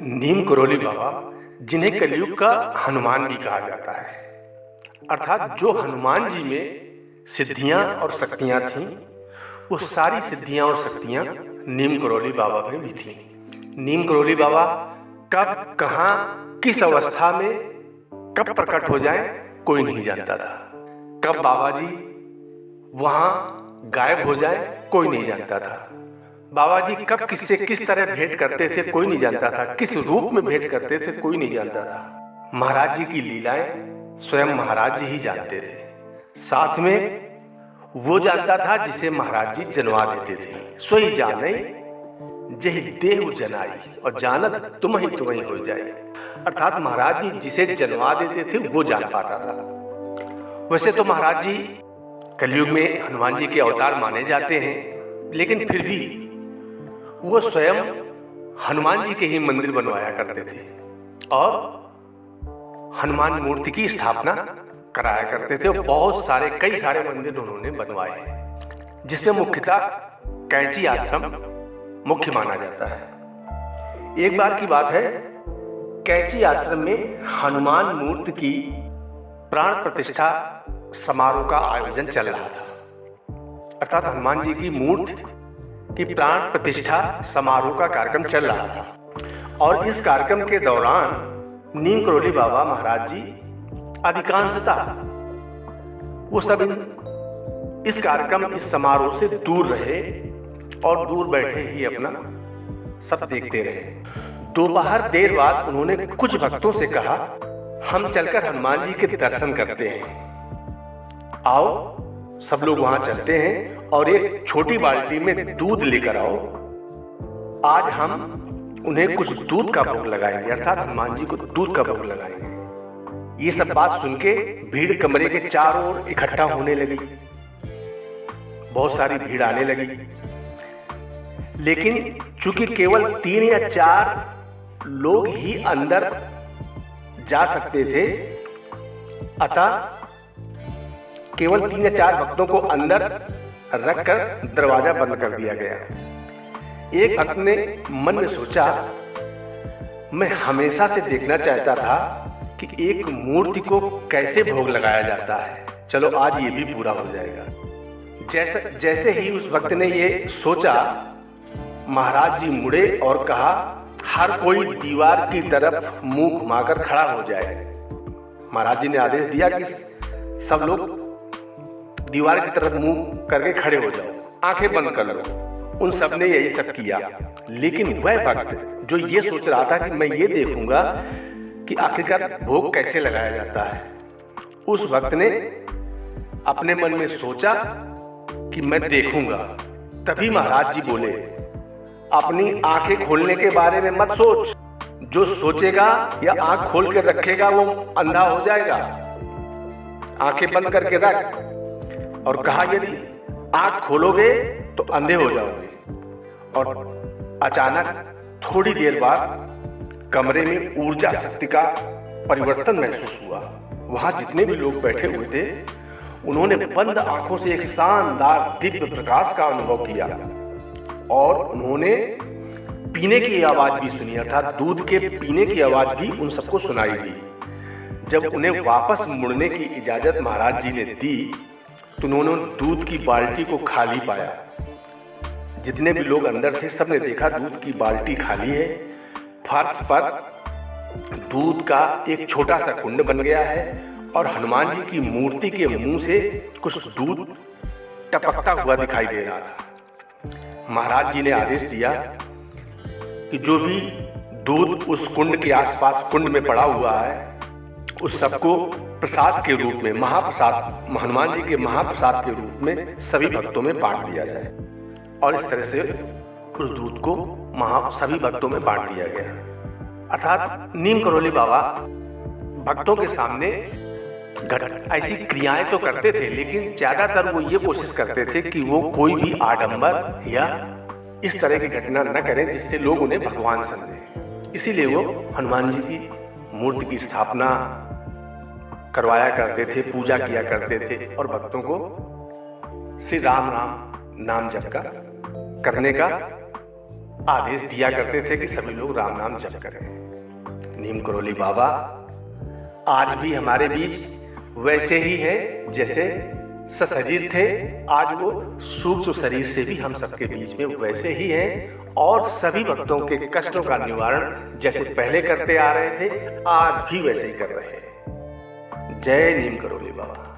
नीम करोली बाबा, जिन्हें कलयुग का हनुमान भी कहा जाता है, अर्थात जो हनुमान जी में सिद्धियां और शक्तियां थीं, वो सारी सिद्धियां और शक्तियां नीम करोली बाबा में भी थीं। नीम करोली बाबा कब, कहाँ, किस अवस्था में कब प्रकट हो जाए कोई नहीं जानता था। कब बाबा जी वहाँ गायब हो जाए कोई नहीं जानता था। बाबा जी कब किससे किस तरह भेंट करते थे कोई नहीं जानता था। किस रूप में भेंट करते थे कोई नहीं जानता था। महाराज जी की लीलाएं स्वयं महाराज जी ही जानते थे। साथ में वो जानता था जिसे महाराज जी जनवा देते थे। सोई जाने जहि देहु जनाई और जानत तुम ही हो जाए। अर्थात महाराज जी जिसे जनवा देते थे वो जान पाता था। वैसे तो महाराज जी कलयुग में हनुमान जी के अवतार माने जाते हैं, लेकिन फिर भी वो स्वयं हनुमान जी के ही मंदिर बनवाया करते थे और हनुमान मूर्ति की स्थापना कराया करते थे। और बहुत सारे कई सारे मंदिर उन्होंने बनवाए हैं, जिसमें मुख्यतः कैंची आश्रम मुख्य माना जाता है। एक बार की बात है, कैंची आश्रम में हनुमान मूर्ति की प्राण प्रतिष्ठा समारोह का आयोजन चल रहा था। अर्थात हनुमान जी की मूर्ति की प्राण प्रतिष्ठा समारोह का कार्यक्रम चल रहा था और इस कार्यक्रम के दौरान नीम करोली बाबा महाराज जी अधिकांशतः वो सब इस कार्यक्रम, इस समारोह से दूर रहे और दूर बैठे ही अपना सब देखते रहे। दोपहर देर बाद उन्होंने कुछ भक्तों से कहा, हम चलकर हनुमान जी के दर्शन करते हैं, आओ। सब लोग वहां चलते हैं और एक छोटी बाल्टी में दूध लेकर आओ। आज हम उन्हें कुछ दूध का भोग लगाएंगे, अर्थात हनुमान जी को दूध का भोग लगाएंगे। ये सब बात सुन के भीड़ कमरे के चारों ओर इकट्ठा होने लगी। बहुत सारी भीड़ आने लगी, लेकिन चूंकि केवल 3 या 4 लोग ही अंदर जा सकते थे, अतः केवल 3 या 4 भक्तों को अंदर रखकर दरवाजा बंद कर दिया गया। एक भक्त ने मन में सोचा, मैं हमेशा से देखना चाहता था कि एक मूर्ति को कैसे भोग लगाया जाता है, चलो आज ये भी पूरा हो जाएगा। जैसे ही उस भक्त ने ये सोचा, महाराज जी मुड़े और कहा, हर कोई दीवार की तरफ मुंह घुमाकर खड़ा हो जाए। महाराज जी ने आदेश दिया कि सब लोग दीवार की तरफ मुंह करके खड़े हो जाओ, आंखें बंद कर लो। उन सब ने यही सब किया, लेकिन वह भक्त जो ये सोच रहा था कि मैं ये देखूंगा कि आखिरकार भोग कैसे लगाया जाता है, उस भक्त ने अपने मन में सोचा कि मैं देखूंगा। तभी महाराज जी बोले, अपनी आंखें खोलने के बारे में मत सोच, जो सोचेगा या आंख खोल के रखेगा वो अंधा हो जाएगा। आंखें बंद करके रख। और कहा, यदि आंख खोलोगे तो अंधे हो जाओगे। और अचानक थोड़ी देर बाद कमरे में ऊर्जा शक्ति का परिवर्तन महसूस हुआ। वहां जितने भी लोग बैठे हुए थे, उन्होंने बंद आंखों से एक शानदार दिव्य प्रकाश का अनुभव किया और उन्होंने पीने की आवाज भी सुनी, अर्थात दूध के पीने की आवाज भी उन सबको सुनाई दी। जब उन्हें वापस मुड़ने की इजाजत महाराज जी ने दी, तो उन्होंने दूध की बाल्टी को खाली पाया। जितने भी लोग अंदर थे, सबने देखा दूध की बाल्टी खाली है। फर्श पर दूध का एक छोटा सा कुंड बन गया है और हनुमान जी की मूर्ति के मुंह से कुछ दूध टपकता हुआ दिखाई दे रहा था। महाराज जी ने आदेश दिया कि जो भी दूध उस कुंड के आसपास कुंड में पड़ा हुआ है, उस सबको प्रसाद के रूप में, महाप्रसाद, हनुमान जी के महाप्रसाद के रूप में सभी भक्तों में बांट दिया जाए। और इस तरह से उस दूध को सभी भक्तों में बांट दिया गया। अर्थात नीम करोली बाबा भक्तों के सामने ऐसी क्रियाएं तो करते थे, लेकिन ज्यादातर वो ये कोशिश करते थे कि वो कोई भी आडंबर या इस तरह की घटना न करें जिससे लोग उन्हें भगवान समझें। इसीलिए वो हनुमान जी की मूर्ति की स्थापना करवाया करते थे, पूजा किया करते थे और भक्तों को श्री राम राम नाम जप का करने का आदेश दिया करते थे कि सभी लोग राम नाम जप करें। नीम करोली बाबा आज भी हमारे बीच वैसे ही है जैसे सशरीर थे, आज वो सूक्ष्म शरीर से भी हम सबके बीच में वैसे ही हैं और सभी भक्तों के कष्टों का निवारण जैसे पहले करते आ रहे थे आज भी वैसे ही कर रहे हैं। जय नीम करोली बाबा।